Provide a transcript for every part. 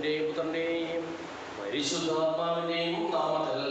പിതാവിന്റെയും പുത്രന്റെയും പരിശുദ്ധാത്മാവിന്റെയും നാമത്തിൽ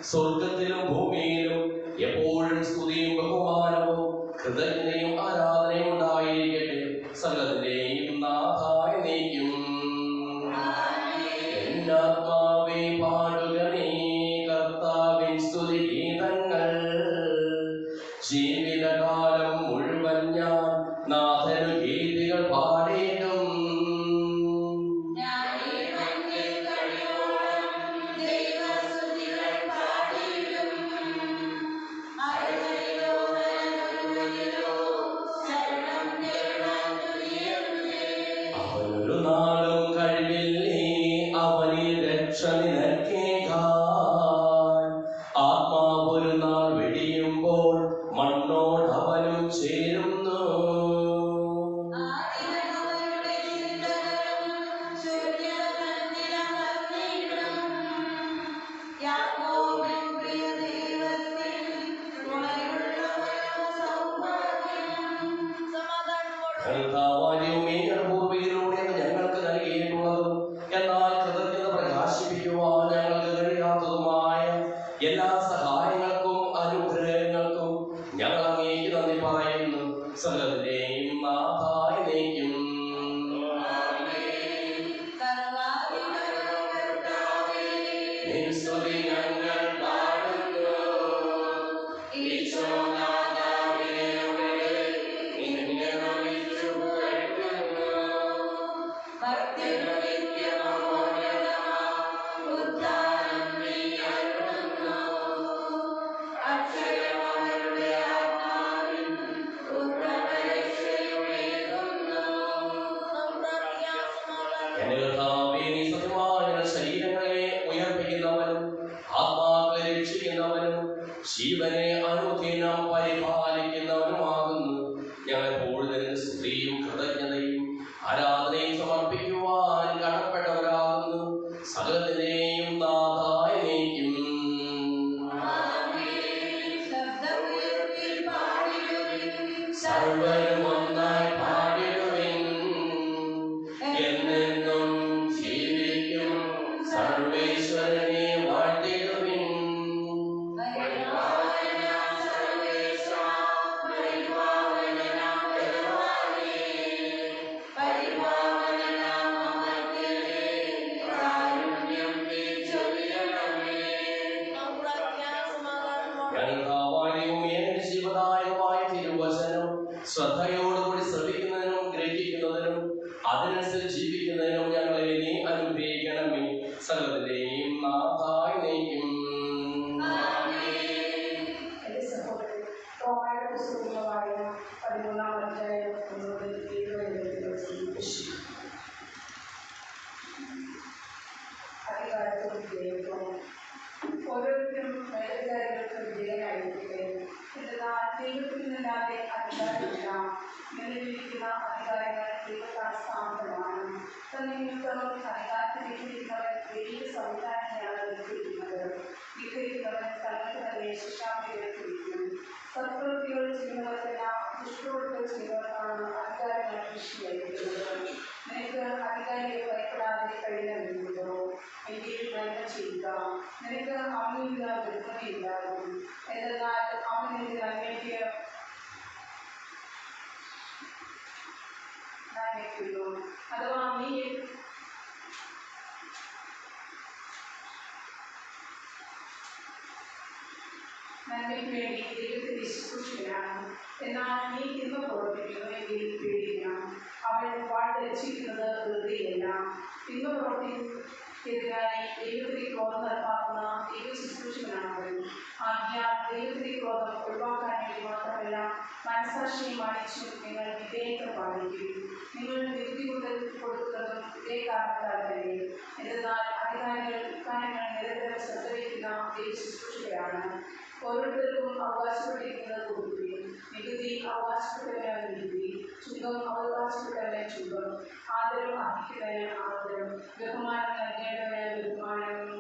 സ്വർഗത്തിലും ഭൂമിയിലും എപ്പോഴും സ്തുതിയും ബഹുമാനവും കൃതജ്ഞതയും ആരാധനയും ഉണ്ടായിരിക്കട്ടെ. സകലത്തിന്റെയും നാഥായ നീക്കും. എന്നാത്മാവേ പാടുക നീ കർത്താവിൻ സ്തുതി ഗീതങ്ങൾ. ജീവിതകാലം മുഴുവൻ ഞാൻ നാഥനു ഗീതികൾ പാടിയിടും. ആത്മാവൊരു നാൾ വെടിയുമ്പോൾ മണ്ണോടവനും ചേരുന്നു. പൂർവികയിലൂടെ ഞങ്ങൾക്ക് നൽകിയിട്ടുള്ളതും എന്നാൽ കൃതജ്ഞത പ്രകാശിപ്പിക്കുവാൻ ഞങ്ങൾക്ക് കഴിയാത്തതുമായ എല്ലാ സഹായങ്ങൾക്കും അനുഗ്രഹങ്ങൾക്കും ഞങ്ങൾ അങ്ങേക്ക് നന്ദി പറയുന്നു. സകലത്തിന്റെയും നാഥായ നീക്കും. ഞങ്ങൾ പാടുന്നു. ശരീരങ്ങളെ ഉയർപ്പിക്കുന്നവനും ആത്മാക്കളെ രക്ഷിക്കുന്നവനും ജീവനെ അനുദിനം പരിപാലിക്കുന്നവനുമാകുന്നു. ഞങ്ങൾ കൂടുതൽ സ്തുതിയും കൃതജ്ഞതയും ആരാധനയും സമർപ്പിക്കുവാൻ കടപ്പെട്ടവരാകുന്നു. സകലത്തിനെയും നാഥായ നീക്കും. സർവരും ഒന്നായി പാടിടുവിൻ. എന്നെന്നും ജീവിക്കും സർവേശ്വരനെ വാഴ്ത്തിടുവിൻ. ജീവദായകമായ തിരുവചനം ശ്രദ്ധയോടുകൂടി ശ്രവിക്കുന്നതിനും ഗ്രഹിക്കുന്നതിനും അതിനനുസരിച്ച് ജീവിക്കുന്നതിനും ഞങ്ങളെ നീ അനുഗ്രഹിക്കണമേ. സകലത്തിന്റെയും നാഥായ നീക്കും. റോമായുടെ പുസ്തകമായ ദൈവിക സംവിധാനങ്ങളാണ് വിഗ്രഹിക്കുന്നവൻ തങ്ങൾക്ക് തന്നെ ശിക്ഷാവിധി ഏർപ്പെടുത്തും. സത്പ്രവൃത്തികൾ ചെയ്യുന്നവർക്കെല്ലാം ദുഷ്പ്രവൃത്തികൾ ചെയ്യുന്നവർക്കാണ് അധികാരികൾ കൃഷിയായിരിക്കുന്നത്. നിനക്ക് അധികാരിയെ ഭയപ്പെടാതെ കഴിയുന്നുണ്ടോ? എങ്കിൽ നന്മ ചെയ്യുക. നിനക്ക് അവനില്ല ദുർഗതിയുണ്ടാകും. എന്തെന്നാൽ അവൻ നിന്റെ നന്മയ്ക്കുള്ളൂ. അഥവാ നീ നന്മയ്ക്ക് വേണ്ടി ദൈവത്തെ ശുശ്രൂഷകനാണ്. എന്നാൽ നീ തിന്മ പ്രവർത്തിക്കുന്നുവെങ്കിൽ പേടിക്കണം. അവൻ വാൾ ധരിച്ചിരിക്കുന്നത് വെറുതെയല്ല. തിന്മ പ്രവർത്തിക്കെതിരായി ദൈവത്തിന്റെ ക്രോധം നടപ്പാക്കുന്ന ദൈവ ശുശ്രൂഷകനാണ് അവൻ. ആദ്യം ദൈവത്തിന്റെ ക്രോധം ഒഴിവാക്കാൻ വേണ്ടി മാത്രമല്ല, മനസ്സാക്ഷിയെ മാനിച്ചും നിങ്ങൾ വിധേയത്വം പാലിക്കും. നിങ്ങൾ നികുതി കൊടുക്കുന്നതും ഇതേ കാരണത്താൽ തന്നെ. എന്നാൽ അധികാരികൾ ഇക്കാര്യങ്ങൾ നിരന്തരം ശ്രദ്ധ വയ്ക്കുന്ന ദൈവ ശുശ്രൂഷകരാണ്. ഓരോരുത്തർക്കും അവകാശപ്പെട്ടിരിക്കുന്നത് കൊടുക്കുകയും നികുതി അവകാശപ്പെട്ടവരാണ് നികുതി, ചുങ്കം അവകാശപ്പെട്ടവരെ ചുങ്കം, ആദരം അർഹിക്കുന്നവന് ആദരം, ബഹുമാനം നൽകേണ്ടവന് ബഹുമാനം.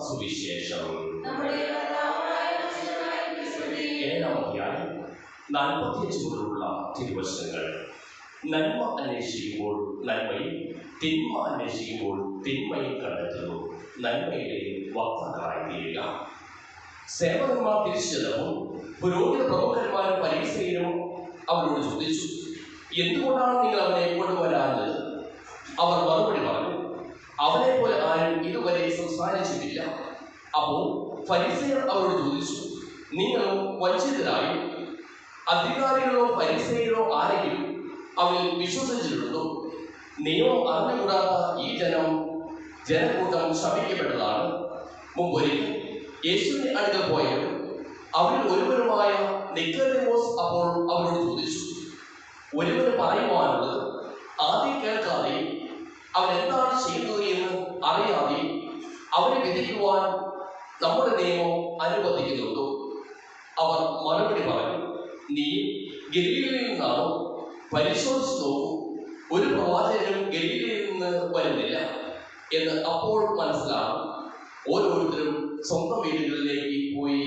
സുവിശേഷം 7-45 മുതലുള്ള തിരുവചനങ്ങൾ. നന്മ അന്വേഷിക്കുമ്പോൾ നന്മയും, തിന്മ അന്വേഷിക്കുമ്പോൾ തിന്മയും കണ്ടെത്തുന്നു. നന്മയുടെ വക്താക്കളായി തീരുക. സേവകന്മാർ തിരിച്ചെല്ലവും പുരോഹിത പ്രമുഖന്മാരും പരീക്ഷയിലും അവരോട് ചോദിച്ചു, എന്തുകൊണ്ടാണ് നിങ്ങൾ അവനെ കൊണ്ടുവരാഞ്ഞത്? അവർ മറുപടി പറഞ്ഞു, അവനെ പോലെ ആരും ഇതുവരെ സംസാരിച്ചിട്ടില്ല. അപ്പോൾ ഫരിസേയർ അവരോട് ചോദിച്ചു, നിങ്ങൾ വഞ്ചിതരായും അധികാരികളോ ഫരിസേയരോ ആരെങ്കിലും അവനിൽ വിശ്വസിച്ചിട്ടുണ്ടോ? നിയമം അറിഞ്ഞുകൂടാത്ത ഈ ജനക്കൂട്ടം ശപിക്കപ്പെട്ടതാണ്. മുമ്പൊരിക്കൽ യേശുവിന്റെ അടുക്കൽ പോയവരും അവരിൽ ഒരുവരുമായ നിക്കോദെമോസ് അപ്പോൾ അവരോട് ചോദിച്ചു, ഒരുവന് പറയുവാനുള്ളത് ആദ്യം കേൾക്കാതെ അവൻ എന്താണ് ചെയ്യുന്നത് എന്ന് അറിയാതെ അവനെ വിധിക്കുവാൻ നമ്മുടെ നിയമം അനുവദിക്കുന്നുണ്ടോ? അവർ മറുപടി പറഞ്ഞു, നീ ഗലീലയിൽ നിന്നാണോ? പരിശോധിച്ചു നോക്കൂ, ഒരു പ്രവാചകനും ഗലീലയിൽ നിന്ന് വരുന്നില്ല എന്ന് അപ്പോൾ മനസ്സിലാകും. ഓരോരുത്തരും സ്വന്തം വീടുകളിലേക്ക് പോയി.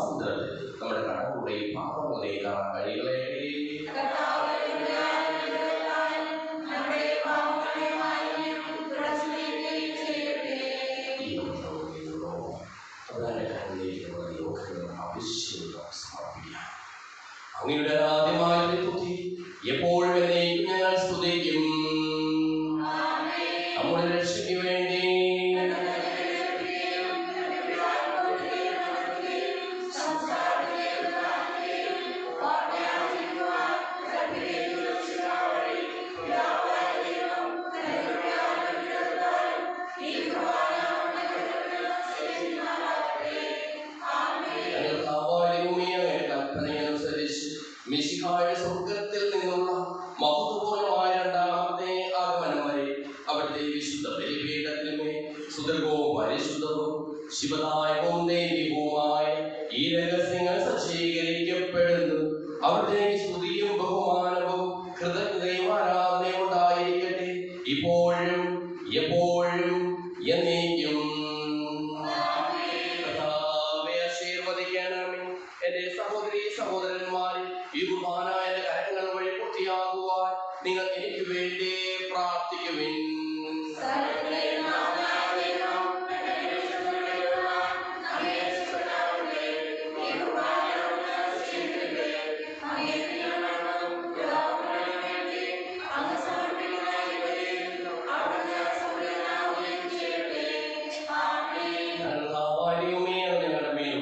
മാനസാന്തരത്തിൽ നമ്മുടെ കടങ്ങളുടെയും പാപങ്ങളുടെയും കഴികളെ അങ്ങയുടെ ആദ്യമായ തുതി എപ്പോഴും എന്നേക്കും ഞങ്ങൾ സ്തുതിക്കും. നമ്മുടെ രക്ഷയ്ക്ക് വേണ്ടി മിശിഹായുടെ സ്വർഗത്തിൽ നിന്നുള്ള മഹത്വപൂർണ്ണമായ രണ്ടാമത്തെ ആഗമനം വരെ അവിടുത്തെ വിശുദ്ധ ബലിപീഠത്തിന്മേൽ സുദീർഘവും പരിശുദ്ധവും ശിവദായകവും ദൈവികവുമായ ഈ രഹസ്യങ്ങൾ സജ്ജീകരിക്കപ്പെടുന്നു. അവിടുത്തെ സ്തുതിയും ബഹുമാനവും കൃതജ്ഞതയും ആരാധനയും ഉണ്ടായിരിക്കട്ടെ, ഇപ്പോഴും എപ്പോഴും എന്നേക്കും. എന്റെ സഹോദരീ സഹോദരന്മാരെ, ഈ കുർബാന എന്റെ കരങ്ങൾ വഴി പൂർത്തിയാകുവാൻ നിങ്ങൾ എനിക്ക് വേണ്ടി പ്രാർത്ഥിക്കുവിൻ.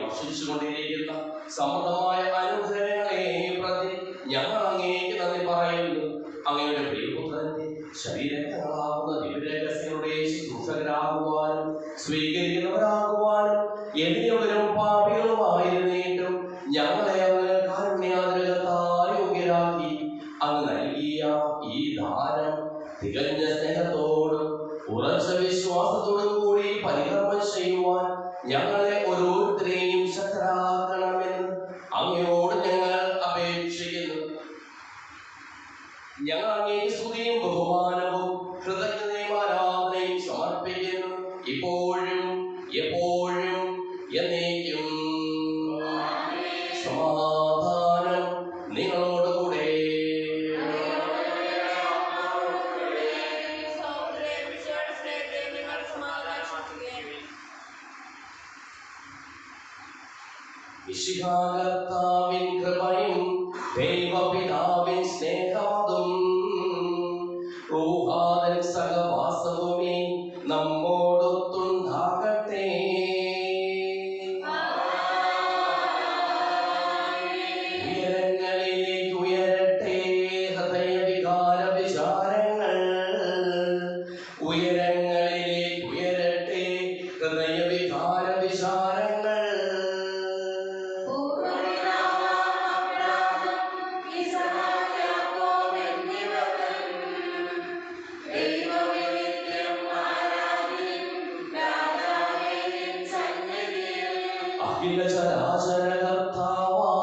വർഷിച്ചുകൊണ്ടിരിക്കുന്ന സമൃദ്ധമായ അനുഗ്രഹങ്ങളെ പ്രതി ഞങ്ങൾ അങ്ങേക്ക് നന്ദി പറയുന്നു. അങ്ങയുടെ പ്രിയപുത്രന്റെ ശരീരങ്ങളാകുന്ന ദിവ്യരഹസ്യങ്ങളുടെ ശുശ്രൂഷകരാകുവാനും സ്വീകരിക്കുന്നവരാകുവാനും എളിയവരും പാപികളുമായിരുന്നിട്ടും ഞങ്ങളെ അങ്ങ് കാരുണ്യാതിരകത്താൽ യോഗ്യരാക്കി അങ്ങ് നൽകിയ ഈ ദാനം തികഞ്ഞ സ്നേഹത്തോടും ഉറച്ച വിശ്വാസത്തോടും കൂടി പരികർമ്മം ചെയ്യുവാൻ ഞങ്ങളെ ഓരോരുത്തരെയും ശക്തരാക്കണമെന്ന് അങ്ങയോട് ഞങ്ങൾ അപേക്ഷിക്കുന്നു. ഞങ്ങൾ അങ്ങേക്ക് സ്തുതിയും ബഹുമാനവും കൃതജ്ഞതയും ആരാധനയും സമർപ്പിക്കുന്നു, ഇപ്പോഴും എപ്പോഴും എന്നേക്കും. സമാധാനം നിങ്ങളോടുകൂടെ. മിശിഹാകർത്താവിൻ കൃപയും ദൈവപിതാവിൻ സ്നേഹവും റൂഹാദൻ സഹവാസവുമേ നമ്മോടൊത്തുണ്ടാകട്ടെ. ഉയരങ്ങളിലേക്ക് ഉയരട്ടെ ഹൃദയവികാര വിചാരങ്ങൾ, ഉയരങ്ങളിലേക്ക് ഉയരട്ടെ ഹൃദയവികാര വിചാരങ്ങൾ. ചരാചരകർത്താവാം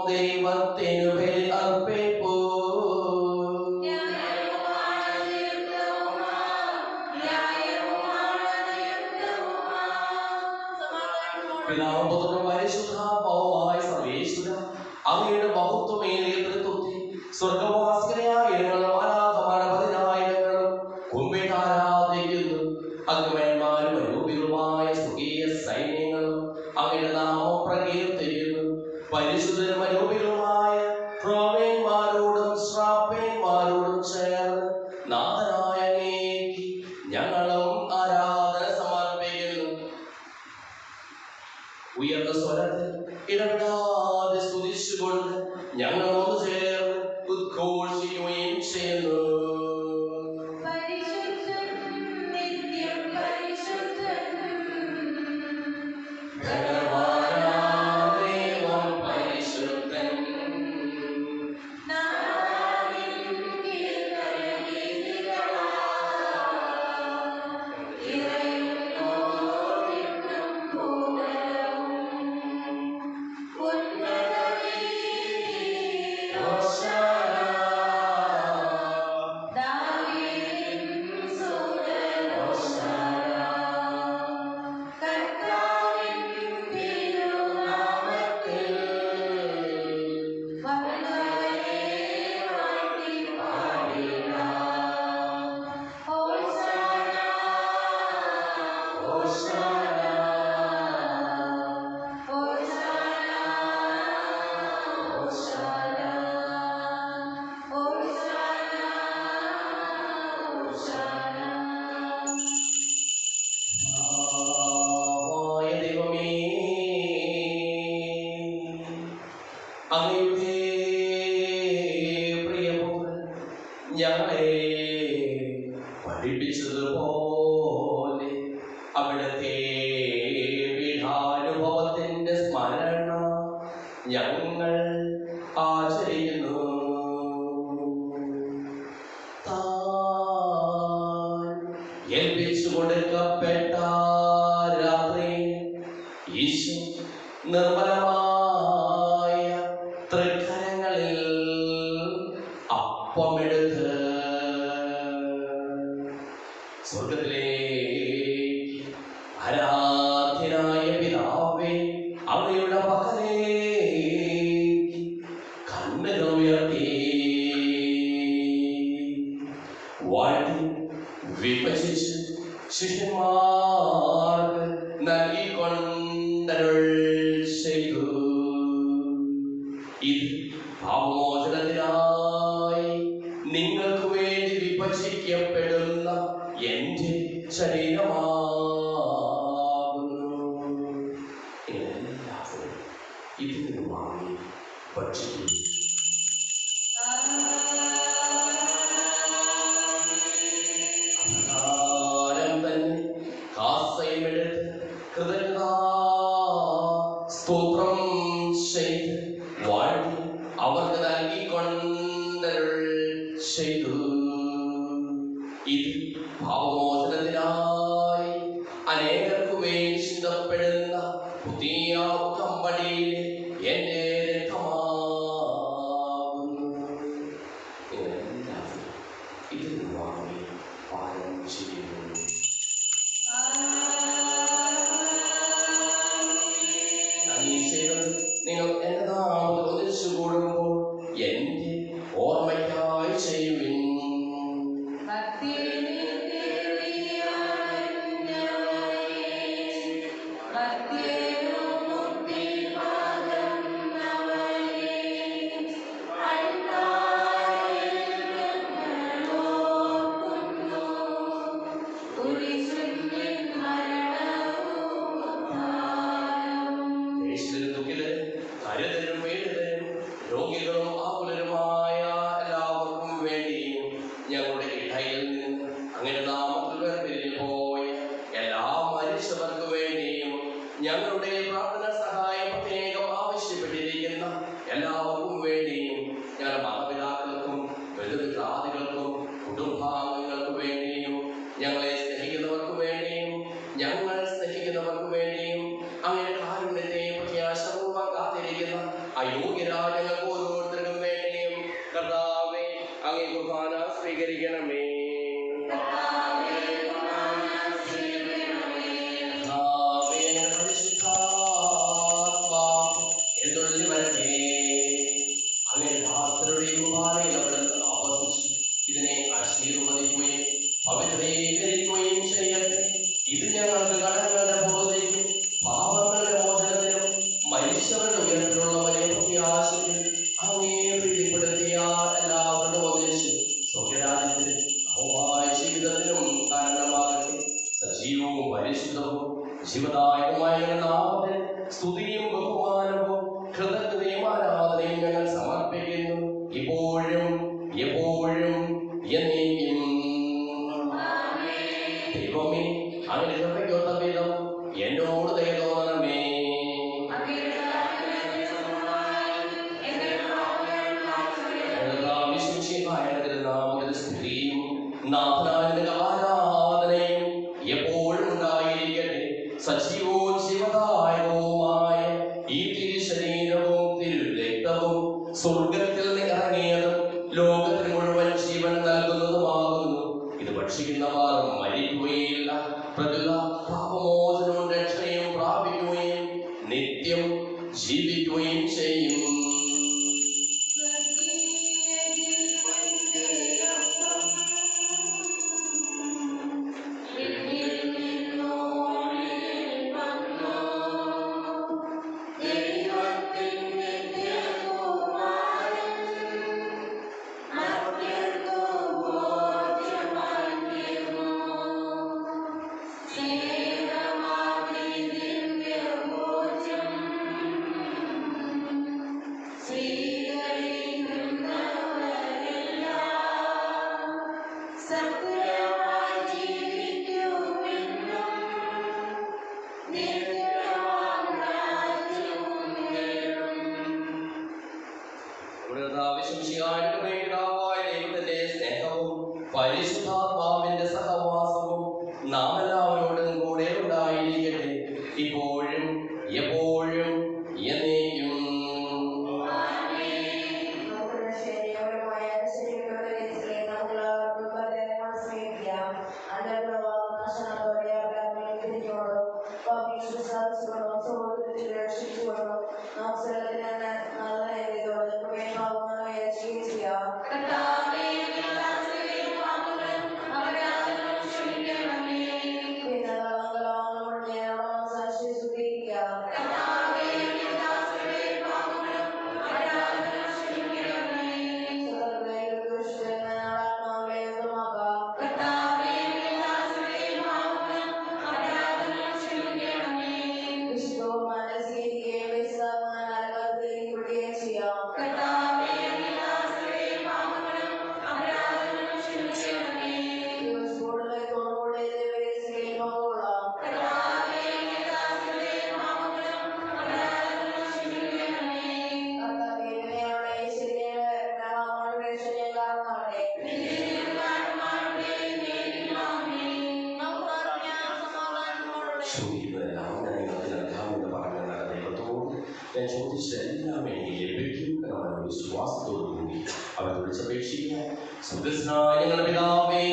ദൈവത്തിനു ബലി അർപ്പിപ്പൂ. പിതാവും പുത്രനും പരിശുദ്ധാത്മാവുമായ സർവേശ്വര, അങ്ങയുടെ മഹത്വമേറിയ തൃത്വത്തിൽ സ്വർഗവാസികളായ പതിനായിരങ്ങളും കുമ്പിട്ട് ആരാധിക്കുന്നു. അഗ്നിമയന്മാരും അരൂപികളുമായ സ്വർഗീയ സൈന്യങ്ങളും അങ്ങയുടെ നാമം പ്രകീർത്തിക്കുന്നു. പരിശുദ്ധരും അരൂപികളുമായ ക്രോവേന്മാരോടും ശ്രാപ്പേന്മാരോടും ചേർന്ന് നാഥനായ അങ്ങേക്ക് ഞങ്ങളും ആരാധന സമർപ്പിക്കുന്നു. ഉയർന്ന സ്വരത്തിൽ ഇടപെടാതെ സ്തുതിച്ചുകൊണ്ട് ഞങ്ങൾ ഒന്ന് ചേർന്ന് ഉദ്ഘോഷിക്കുകയും ചെയ്യുന്നു. Hosanna. അങ്ങയുടെ പ്രിയപുത്രൻ ഞങ്ങളെ പഠിപ്പിച്ചതുപോലെ അവിടുത്തെ പീഠാനുഭവത്തിന്റെ സ്മരണ ഞങ്ങൾ ആചരിക്കുന്നു. ഏൽപ്പിച്ചു കൊടുക്കപ്പെട്ട രാത്രി ഈശോ നിർമ്മലമായ തൃക്കരങ്ങളിൽ അപ്പമെടുത്ത് സ്വർഗത്തിലേക്ക് ആരാധ്യനായ പിതാവേ അങ്ങയുടെ പക്കലേക്ക് കണ്ണുകൾ ഉയർത്തി വാഴ്ത്തി വിഭജിച്ച് ശിഷ്യന്മാർക്ക് നൽകിക്കൊണ്ടരുൾ ചെയ്തു. ഇത് പാപമോചനത്തിനായി നിങ്ങൾക്ക് വേണ്ടി വിഭജിക്കപ്പെടുന്ന എന്റെ ശരീരമാകുന്നു. എല്ലാവരും ഇതിൽ നിന്ന് വാങ്ങി ഭക്ഷിക്കും. സ്തോത്രം ചെയ്ത് വാഴ്ത്തി അവർക്ക് നൽകിക്കൊണ്ടരുൾ ചെയ്തു. ഇത് പാപമോചനത്തിനായി അനേകർക്കു വേണ്ടി ചിന്തപ്പെടുന്ന പുതിയ ഉടമ്പടിയിലെ എന്റെ രക്തമാകുന്നു. നിങ്ങളെല്ലാവരും ഇതിൽ വാങ്ങി പാലം ചെയ്യുന്നു. നിങ്ങൾ എന്റെ നാമത്തിൽ ഒന്നിച്ചു കൂടുമ്പോൾ എന്റെ ഓർമ്മയ്ക്കായി ചെയ്യുവിൻ. രോഗികളും ആകുലരുമായ എല്ലാവർക്കും വേണ്ടിയും ഞങ്ങളുടെ ഇടയിൽ നിന്ന് അങ്ങനെ നാമത്തിൽ വേർപിരിഞ്ഞു പോയ എല്ലാ മനുഷ്യർക്ക് വേണ്ടിയും ഞങ്ങളുടെ പ്രാർത്ഥന സഹായം പ്രത്യേകം ആവശ്യപ്പെട്ടിരിക്കുന്ന എല്ലാവർക്കും വേണ്ടിയും ഞങ്ങളുടെ മാതാപിതാക്കൾക്കും ബന്ധുമിത്രാദികൾക്കും കുടുംബാംഗങ്ങൾക്ക് വേണ്ടിയും ഞങ്ങളെ സ്നേഹിക്കുന്നവർക്ക് വേണ്ടിയും ഞങ്ങൾ സ്നേഹിക്കുന്നവർക്ക് വേണ്ടിയും അങ്ങനെ കാരുണ്യത്തെയും പ്രത്യാശപൂർവ്വം കാത്തിരിക്കുന്ന അയോഗ്യരായ ഞങ്ങൾക്ക് ഓരോരുത്തർക്കും വേണ്ടിയും കർത്താവേ അങ്ങേ കുർബാന സ്വീകരിക്കണമേ. ഇതിനെ ആശീർവദിക്കുകയും പവിത്രീകരിക്കുകയും ചെയ്യട്ടെ. ഇത് ഞങ്ങൾക്ക് കടങ്ങളുടെ ബോധയ്ക്കും പാപങ്ങളുടെ മോചനത്തിനും മരിച്ചവരുടെ ഉയരത്തിലുള്ള വലിയ പ്രത്യാശയ്ക്കും അങ്ങേ പ്രീതിപ്പെടുത്തിയ എല്ലാവരുടെ ഒന്നിച്ച് സ്വർഗ്ഗരാജ്യത്തിന് നവമായ ജീവിതത്തിനും കാരണമാകട്ടെ. സജീവവും പരിശുദ്ധവും ജീവദായകമായ നാമത്തിൽ സ്തുതിയും ബഹുമാനവും കൃതജ്ഞതയും ആരാധനയും ഞങ്ങൾ സമർപ്പിക്കുന്നു, ഇപ്പോഴും എപ്പോഴും എന്നേക്കും. ദൈവമേ, അങ്ങനെ കൃപയ്ക്കൊത്ത വിധം എന്നോട് ദയ തോന്നണമേ. സ്തുതിയും നാഥനായ ആരാധനയും എപ്പോഴും ഉണ്ടായിരിക്കട്ടെ. സജീവവും ജീവദായകവുമായ ഈ തിരുശരീരവും തിരുരക്തവും സ്വർഗത്തിൽ നിന്ന് ഇറങ്ങിയതും ലോകത്തിന് മുഴുവൻ ജീവൻ നൽകുന്നതുമാകുന്നു. ഇത് ഭക്ഷിക്കുന്നവർ മരിക്കുകയില്ല, പ്രകൃത പാപമോചനവും രക്ഷയും പ്രാപിക്കുകയും നിത്യം ജീവിക്കുകയും ചെയ്യും. ദൈവത്തിന്റെ സ്നേഹവും പരിശുദ്ധാത്മാവിന്റെ സഹവാസവും നാം എല്ലാവരോടും കൂടെ ഉണ്ടായിരിക്കട്ടെ, ഇപ്പോഴും എപ്പോഴും എന്നേക്കും. ഞങ്ങളുടെ പിതാവേ,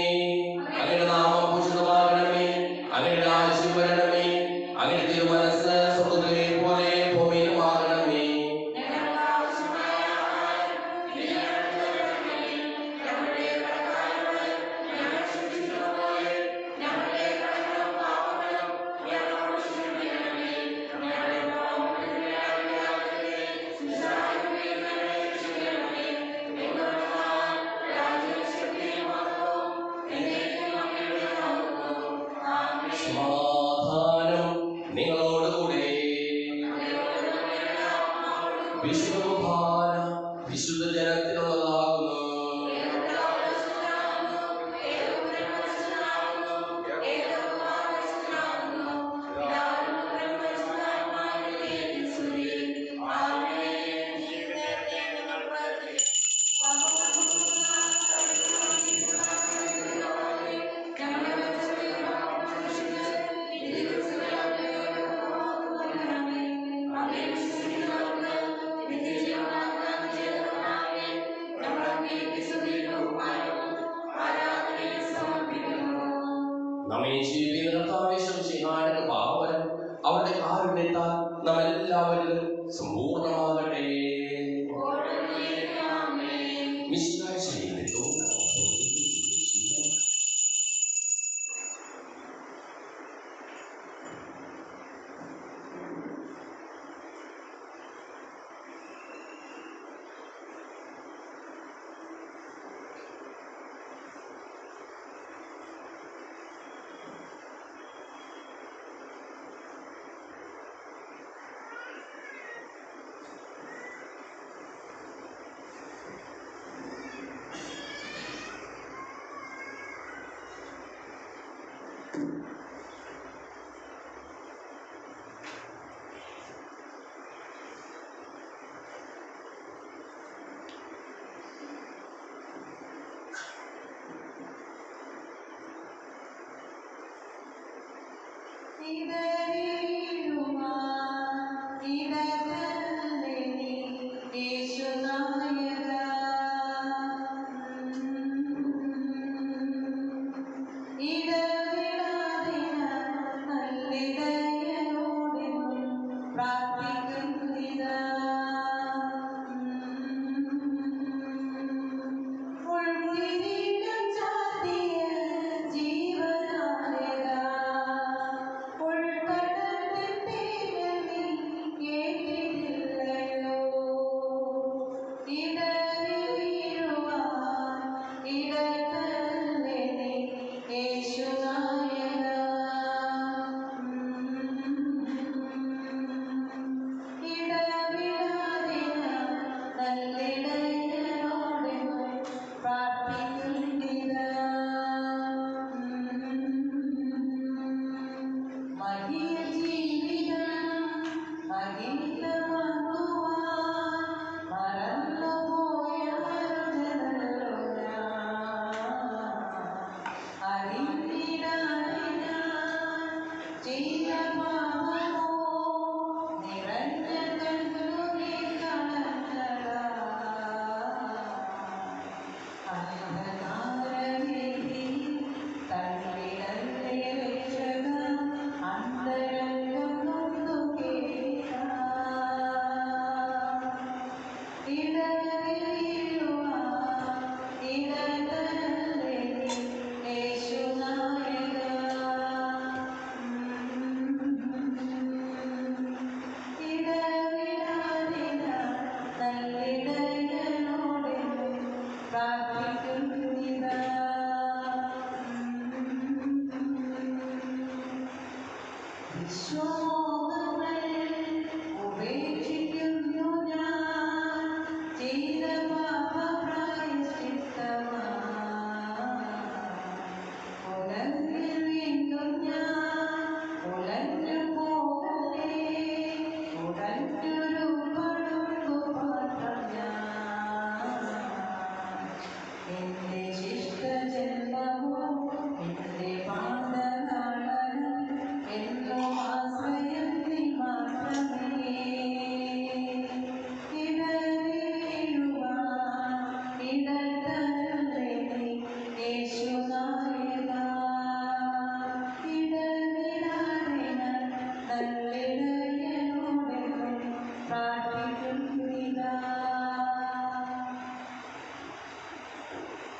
അങ്ങയുടെ നാമം പൂജിതമാകണമേ, അങ്ങയുടെ രാജ്യം വരണമേ, അങ്ങയുടെ തിരുമനസ്സ് സ്വർഗ്ഗത്തിലെ പോലെ ഭൂമിയിലുമാകണമേ. സമാധാനം നിങ്ങളോടുകൂടെ. വിശുദ്ധ കുർബാന വിശുദ്ധ ജനത്തിനുള്ളതാകുന്നു. നമ്മെ ജീവിക്കുന്ന കർത്താവിന്റെ പാവനം അവരുടെ കാരുണ്യത്താൽ നാം എല്ലാവരിലും സമ്പൂർണ്ണമാകട്ടെ. ജീവനായക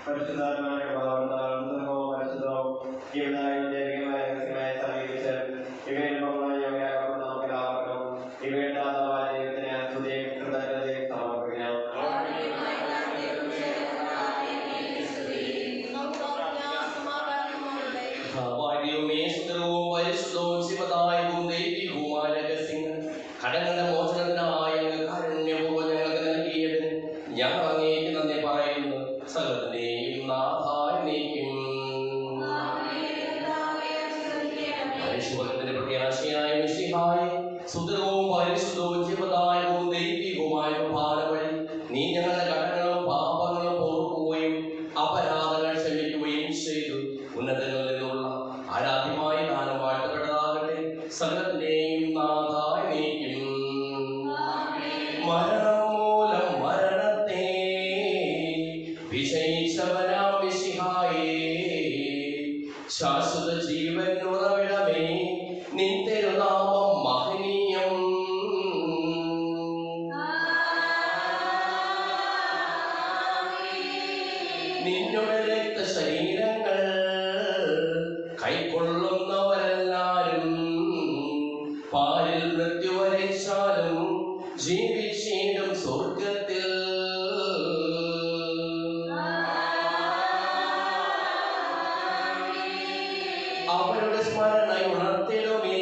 കടങ്ങളുടെ മോചനത്തിനായ കാരുണ്യപൂർവ്വം ഞങ്ങൾക്ക് നൽകിയതിന് ഞങ്ങൾ അങ്ങേക്ക് നന്ദി പറയുന്നു. സകലത്തിന്റെയും നാഥായ നീക്കും മനുഷ്യവർഗത്തിന്റെ പ്രത്യാശയായ മിശിഹായെ സുദൃഢവും പരിശുദ്ധവും ജീവദായകവും ദൈവികവുമായ പ്രഭാതം വഴി നീ ഞങ്ങളുടെ കടങ്ങളും പാപങ്ങളും ഓർക്കുകയും അപരാധങ്ങൾ ക്ഷമിക്കുകയും ചെയ്തു. ഉന്നതങ്ങളിൽ നിന്നുള്ള ആരാധ്യമായ ദാനം വാഴ്ത്തപ്പെട്ടതാകട്ടെ. സകലത്തിന്റെയും നാഥായ നീക്കും മരണം മൂലം മരണത്തെ വിജയിച്ചവനാം മിശിഹായേ ശാശ്വത ജീവൻ ഉറവിടമേ നിൻ തിരുനാമം മഹനീയം. നിന്നുടെ രക്തശരീരങ്ങൾ കൈക്കൊള്ളുന്നവരെല്ലാരും പാലിൽ മൃത്യു വരിച്ചാലും ജീവിച്ചീടും സ്വർഗത്തിൽ. അവരുടെ സ്മരണ ഉണർത്തിടുമേ.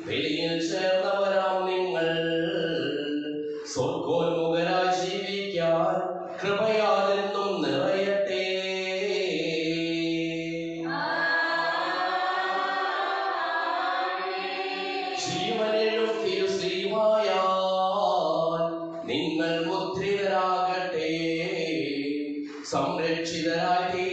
വെളിയിൽ ചേർന്നവരാം നിങ്ങൾ സ്വർഗോന്മുഖരായി ജീവിക്കാൻ കൃപയാലെന്നും നിറയട്ടെ. ജീവനിലും തിരുശ്രീവായാൽ നിങ്ങൾ മുദ്രിതരാകട്ടെ. സംരക്ഷിതരായി